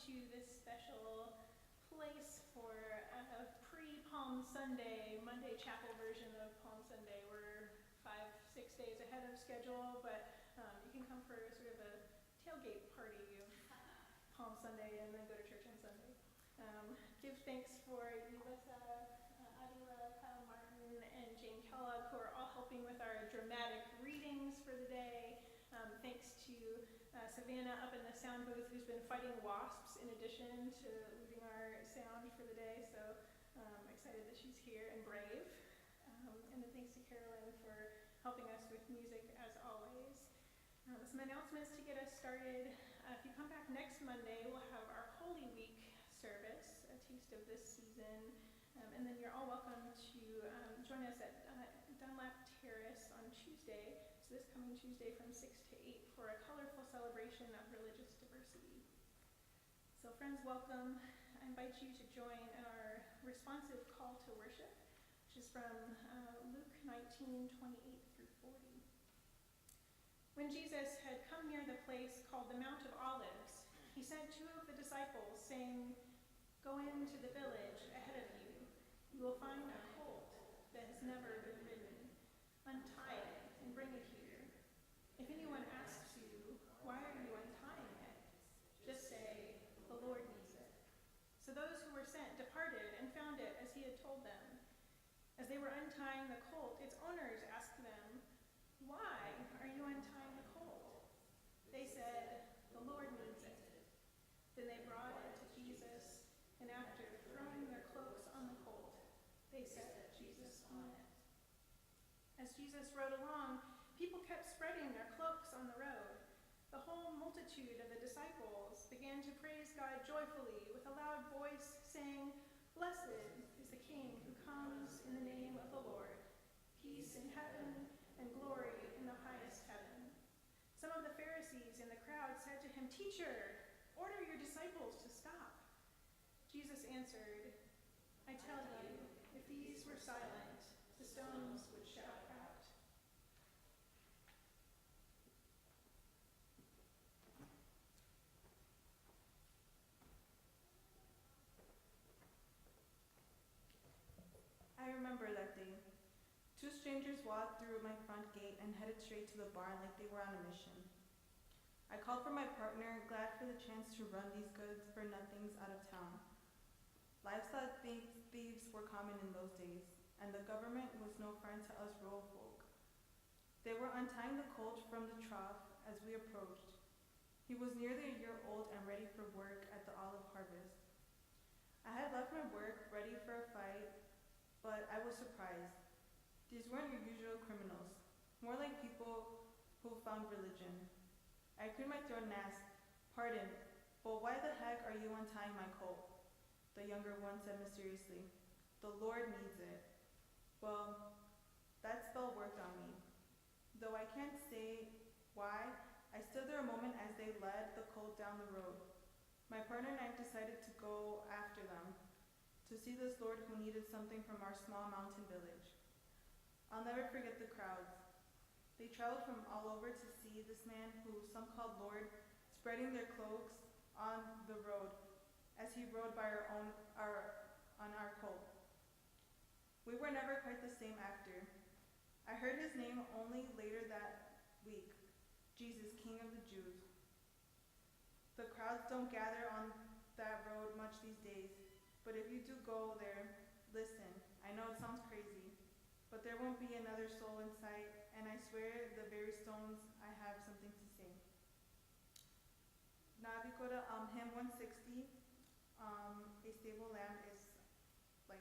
to this special place for pre-Palm Sunday, Monday chapel version of Palm Sunday. We're 5-6 days ahead of schedule, but you can come for sort of a tailgate party of Palm Sunday and then go to church on Sunday. Give thanks for Yvessa, Adila, Kyle Martin, and Jane Kellogg, who are all helping with our dramatic readings for the day. Thanks to Savannah up in the sound booth, who's been fighting wasps in addition to leading our sound for the day. So I'm excited that she's here and brave. And then thanks to Carolyn for helping us with music as always. Some announcements to get us started. If you come back next Monday, we'll have our Holy Week service, a taste of this season. And then you're all welcome to join us at Dunlap Terrace on Tuesday, so this coming Tuesday from 6 to 8 for a colorful celebration of religious diversity. So friends, welcome. I invite you to join in our responsive call to worship, which is from Luke 19:28 through 40. When Jesus had come near the place called the Mount of Olives, he sent two of the disciples, saying, "Go into the village ahead of you. You will find a colt that has never been ridden. Untie it and bring it here. If anyone asks you, 'Why are you untying it?' just say, 'The Lord needs it.'" So those who were sent departed and found it as he had told them. As they were untying the colt, its owners asked them, "Why are you untying the colt?" They said, "The Lord needs it." Then they brought it to Jesus, and after throwing their cloaks on the colt, they set Jesus on it. As Jesus rode along, people kept spreading their cloaks on the road. The whole multitude of the disciples began to praise God joyfully with a loud voice, saying, "Blessed is the King who comes in the name of the Lord. Peace in heaven and glory in the highest heaven." Some of the Pharisees in the crowd said to him, "Teacher, order your disciples to stop." Jesus answered, "I tell you, if these were silent, the stones would shout out." I remember that day. Two strangers walked through my front gate and headed straight to the barn like they were on a mission. I called for my partner, glad for the chance to run these goods for nothings out of town. Livestock thieves were common in those days, and the government was no friend to us rural folk. They were untying the colt from the trough as we approached. He was nearly a year old and ready for work at the olive harvest. I had left my work ready for a fight, but I was surprised. These weren't your usual criminals, more like people who found religion. I cleared my throat and asked, "Pardon, but why the heck are you untying my colt?" The younger one said mysteriously, "The Lord needs it." Well, that spell worked on me. Though I can't say why, I stood there a moment as they led the colt down the road. My partner and I decided to go after them, to see this Lord who needed something from our small mountain village. I'll never forget the crowds. They traveled from all over to see this man who some called Lord, spreading their cloaks on the road as he rode by on our colt. We were never quite the same after. I heard his name only later that week, Jesus, King of the Jews. The crowds don't gather on that road much these days, but if you do go there, listen. I know it sounds crazy, but there won't be another soul in sight, and I swear the very stones I have something to say. Now if you go to hymn 160, A Stable Lamb is like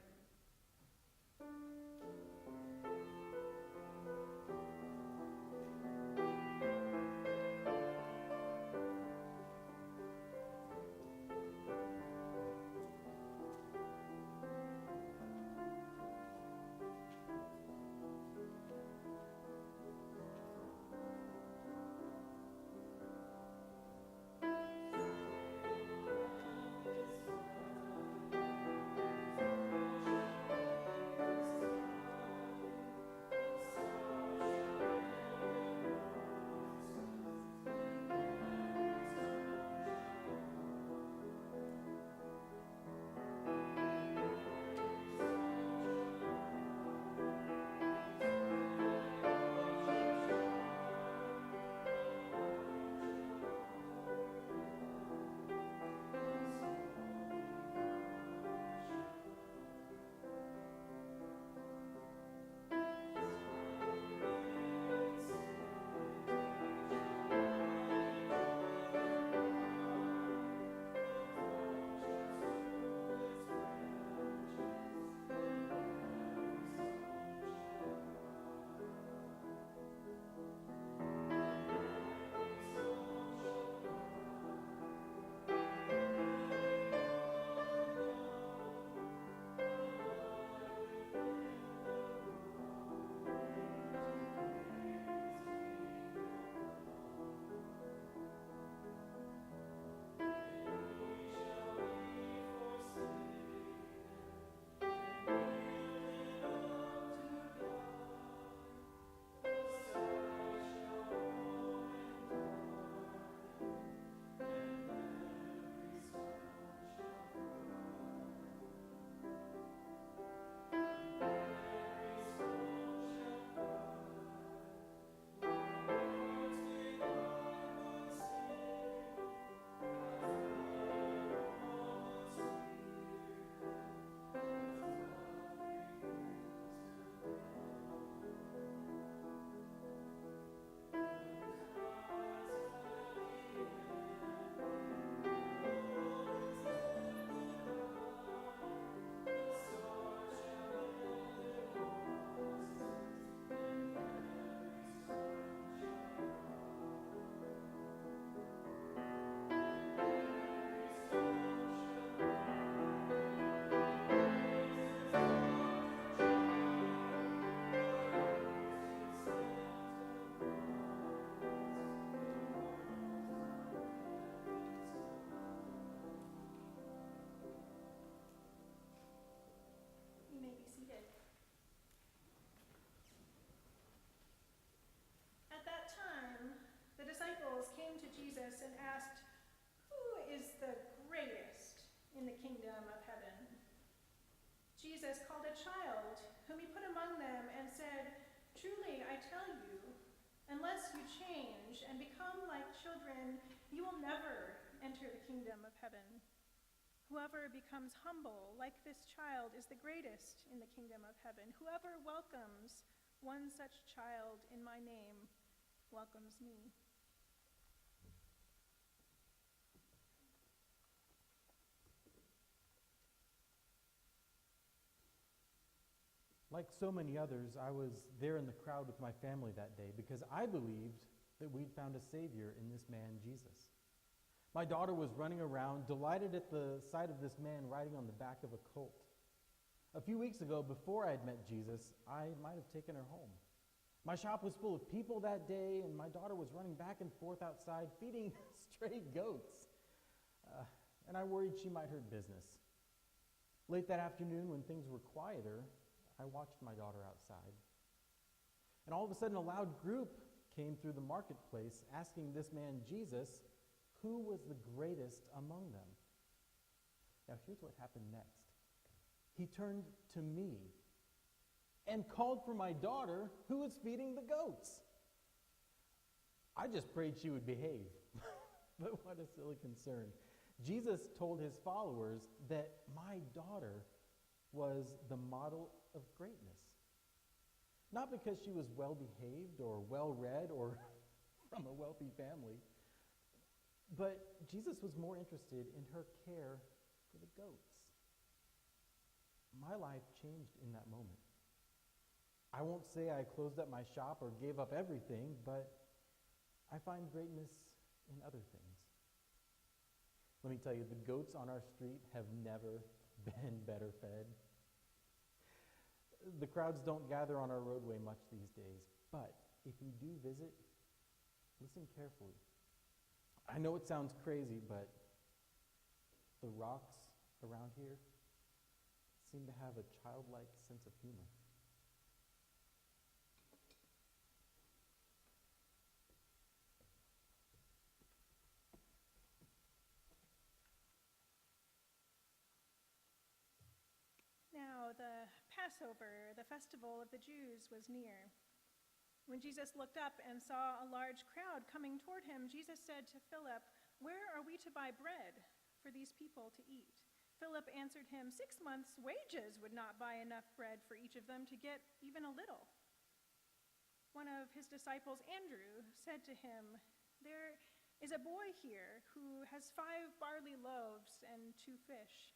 child whom he put among them and said, "Truly, I tell you, unless you change and become like children, you will never enter the kingdom of heaven. Whoever becomes humble like this child is the greatest in the kingdom of heaven. Whoever welcomes one such child in my name welcomes me." Like so many others, I was there in the crowd with my family that day because I believed that we'd found a Savior in this man, Jesus. My daughter was running around, delighted at the sight of this man riding on the back of a colt. A few weeks ago, before I had met Jesus, I might have taken her home. My shop was full of people that day, and my daughter was running back and forth outside, feeding stray goats. And I worried she might hurt business. Late that afternoon, when things were quieter, I watched my daughter outside. And all of a sudden, a loud group came through the marketplace asking this man, Jesus, who was the greatest among them. Now, here's what happened next. He turned to me and called for my daughter, who was feeding the goats. I just prayed she would behave. But what a silly concern. Jesus told his followers that my daughter was the model of greatness. Not because she was well-behaved or well-read or from a wealthy family, but Jesus was more interested in her care for the goats. My life changed in that moment. I won't say I closed up my shop or gave up everything, but I find greatness in other things. Let me tell you, the goats on our street have never been better fed. The crowds don't gather on our roadway much these days, but if you do visit, listen carefully. I know it sounds crazy, but the rocks around here seem to have a childlike sense of humor. Now the Passover, the festival of the Jews, was near. When Jesus looked up and saw a large crowd coming toward him, Jesus said to Philip, "Where are we to buy bread for these people to eat?" Philip answered him, 6 months' wages would not buy enough bread for each of them to get even a little." One of his disciples, Andrew, said to him, "There is a boy here who has 5 barley loaves and 2 fish.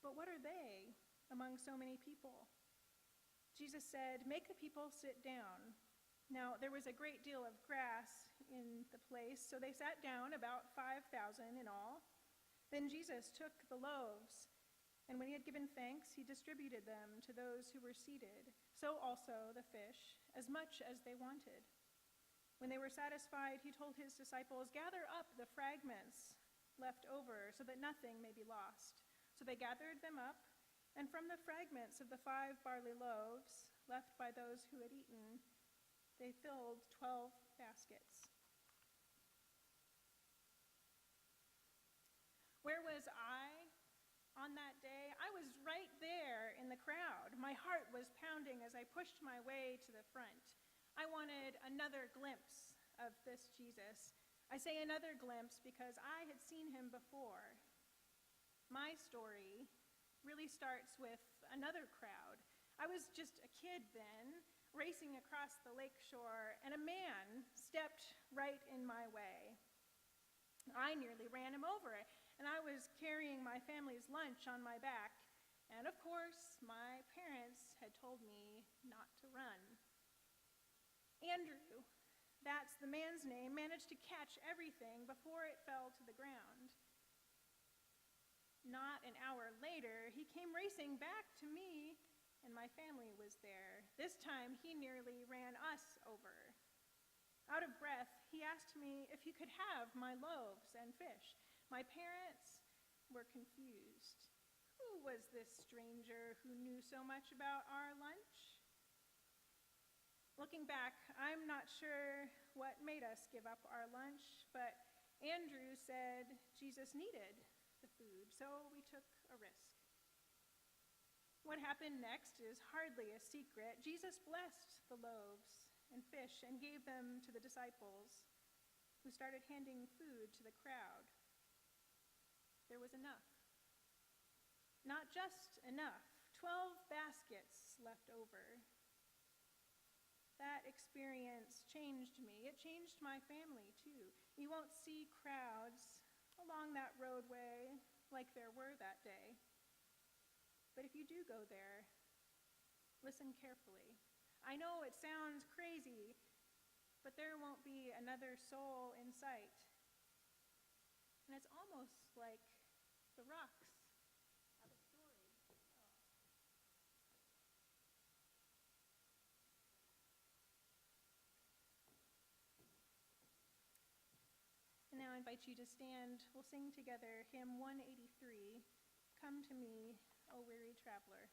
But what are they among so many people?" Jesus said, "Make the people sit down." Now there was a great deal of grass in the place, so they sat down, about 5,000 in all. Then Jesus took the loaves, and when he had given thanks, he distributed them to those who were seated, so also the fish, as much as they wanted. When they were satisfied, he told his disciples, "Gather up the fragments left over, so that nothing may be lost." So they gathered them up, and from the fragments of the 5 barley loaves left by those who had eaten, they filled 12 baskets. Where was I on that day? I was right there in the crowd. My heart was pounding as I pushed my way to the front. I wanted another glimpse of this Jesus. I say another glimpse because I had seen him before. My story really starts with another crowd. I was just a kid then, racing across the lake shore, and a man stepped right in my way. I nearly ran him over, and I was carrying my family's lunch on my back, and of course, my parents had told me not to run. Andrew, that's the man's name, managed to catch everything before it fell to the ground. Not an hour later, he came racing back to me, and my family was there. This time, he nearly ran us over. Out of breath, he asked me if he could have my loaves and fish. My parents were confused. Who was this stranger who knew so much about our lunch? Looking back, I'm not sure what made us give up our lunch, but Andrew said Jesus needed the food, so we took a risk. What happened next is hardly a secret. Jesus blessed the loaves and fish and gave them to the disciples, who started handing food to the crowd. There was enough. Not just enough, 12 baskets left over. That experience changed me. It changed my family, too. You won't see crowds along that roadway like there were that day. But if you do go there, listen carefully. I know it sounds crazy, but there won't be another soul in sight. And it's almost like the rocks have a story. And now I invite you to stand. We'll sing together hymn 183, Come to Me, O Weary Traveler.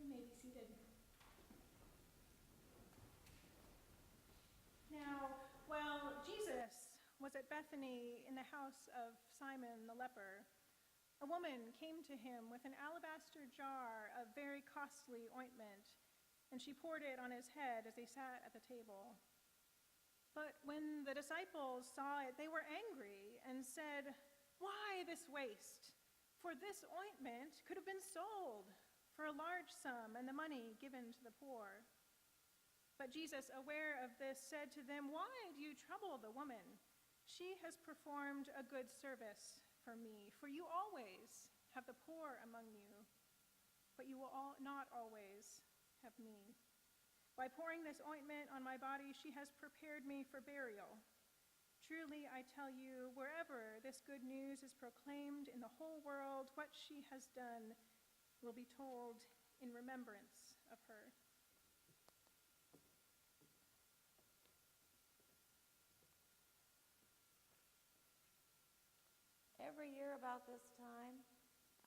You may be seated. Now, while Jesus was at Bethany in the house of Simon the leper, a woman came to him with an alabaster jar of very costly ointment, and she poured it on his head as they sat at the table. But when the disciples saw it, they were angry and said, "Why this waste? For this ointment could have been sold for a large sum and the money given to the poor." But Jesus, aware of this, said to them, "Why do you trouble the woman? She has performed a good service for me. For you always have the poor among you, but you will not always have me. By pouring this ointment on my body, she has prepared me for burial. Truly, I tell you, wherever this good news is proclaimed in the whole world, what she has done will be told in remembrance of her." Every year about this time,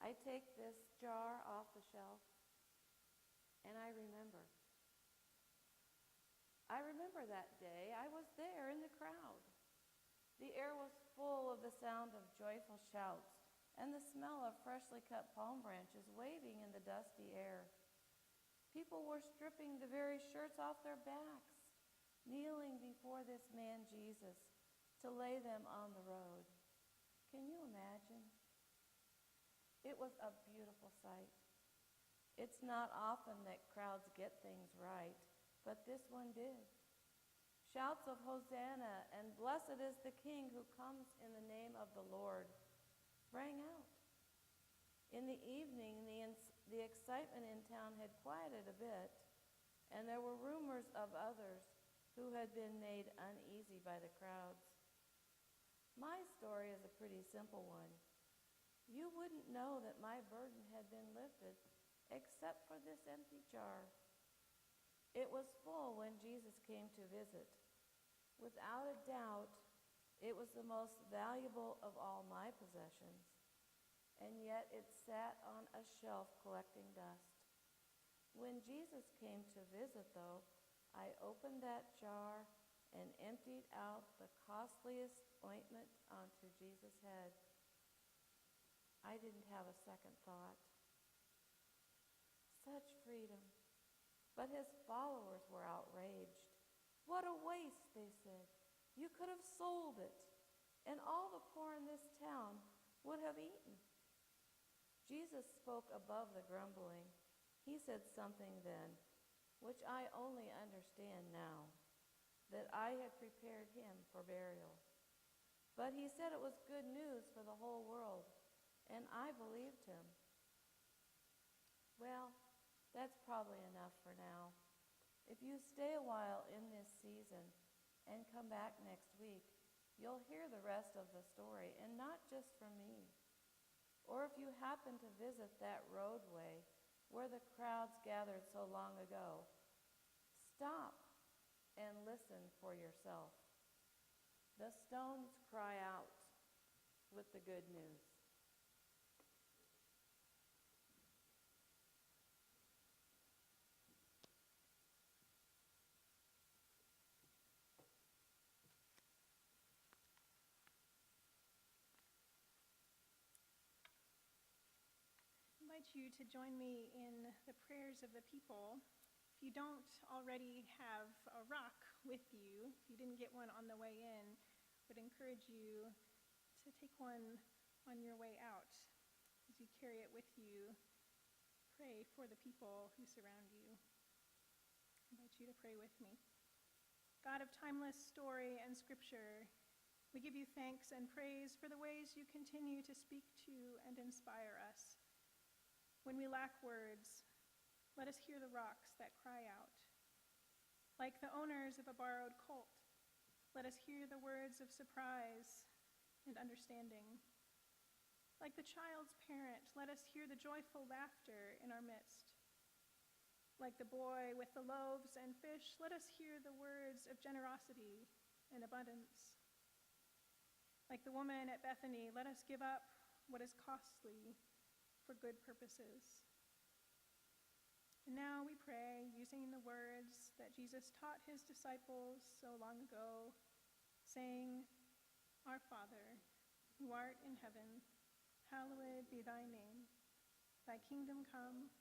I take this jar off the shelf, and I remember. I remember that day. I was there in the crowd. The air was full of the sound of joyful shouts and the smell of freshly cut palm branches waving in the dusty air. People were stripping the very shirts off their backs, kneeling before this man Jesus to lay them on the road. Can you imagine? It was a beautiful sight. It's not often that crowds get things right, but this one did. Shouts of Hosanna and blessed is the King who comes in the name of the Lord rang out. In the evening, the excitement in town had quieted a bit, and there were rumors of others who had been made uneasy by the crowds. My story is a pretty simple one. You wouldn't know that my burden had been lifted except for this empty jar. It was full when Jesus came to visit. Without a doubt, it was the most valuable of all my possessions, and yet it sat on a shelf collecting dust. When Jesus came to visit, though, I opened that jar and emptied out the costliest ointment onto Jesus' head. I didn't have a second thought. Such freedom. But his followers were outraged. What a waste, they said. You could have sold it, and all the poor in this town would have eaten. Jesus spoke above the grumbling. He said something then, which I only understand now, that I had prepared him for burial. But he said it was good news for the whole world, and I believed him. Well, that's probably enough for now. If you stay a while in this season and come back next week, you'll hear the rest of the story, and not just from me. Or if you happen to visit that roadway where the crowds gathered so long ago, stop and listen for yourself. The stones cry out with the good news. I invite you to join me in the prayers of the people. If you don't already have a rock with you, if you didn't get one on the way in, I would encourage you to take one on your way out. As you carry it with you, pray for the people who surround you. I invite you to pray with me. God of timeless story and scripture, we give you thanks and praise for the ways you continue to speak to and inspire us. When we lack words, let us hear the rocks that cry out. Like the owners of a borrowed colt, let us hear the words of surprise and understanding. Like the child's parent, let us hear the joyful laughter in our midst. Like the boy with the loaves and fish, let us hear the words of generosity and abundance. Like the woman at Bethany, let us give up what is costly for good purposes. And now we pray using the words that Jesus taught his disciples so long ago, saying, Our Father, who art in heaven, hallowed be thy name. Thy kingdom come,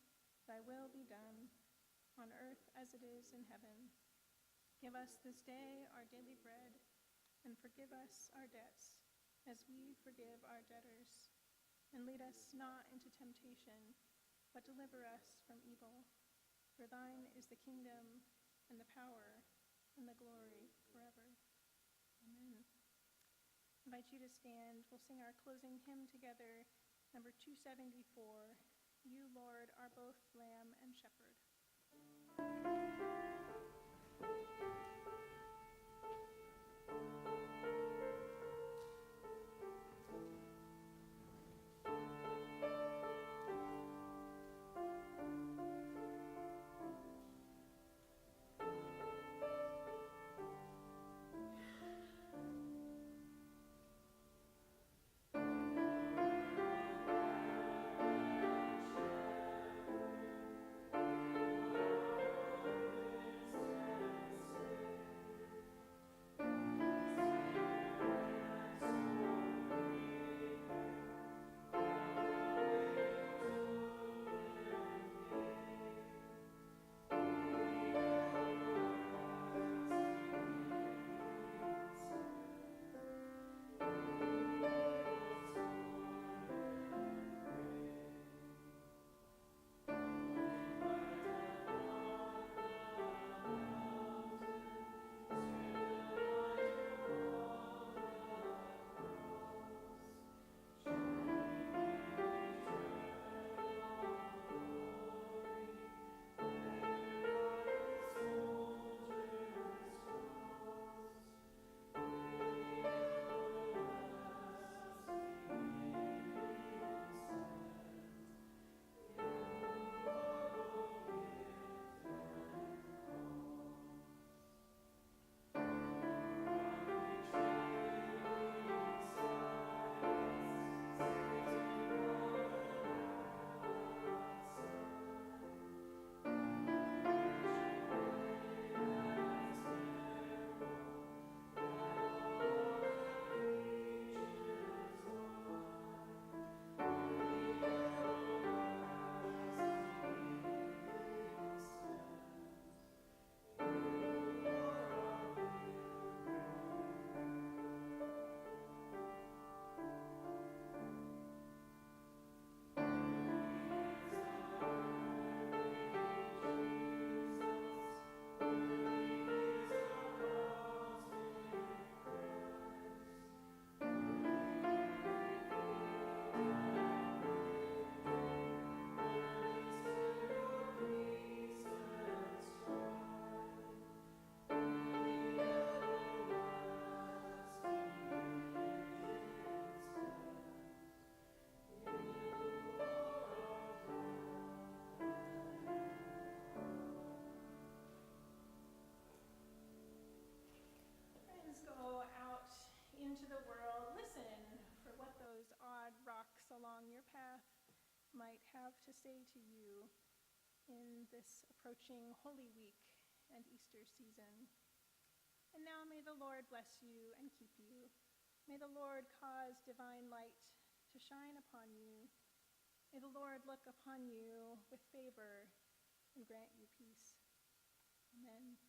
thy will be done, on earth as it is in heaven. Give us this day our daily bread, and forgive us our debts, as we forgive our debtors. And lead us not into temptation, but deliver us from evil. For thine is the kingdom, and the power, and the glory forever. Amen. I invite you to stand. We'll sing our closing hymn together, number 274, You, Lord, are both Lamb and Shepherd. might have to say to you in this approaching Holy Week and Easter season. And now may the Lord bless you and keep you. May the Lord cause divine light to shine upon you. May the Lord look upon you with favor and grant you peace. Amen.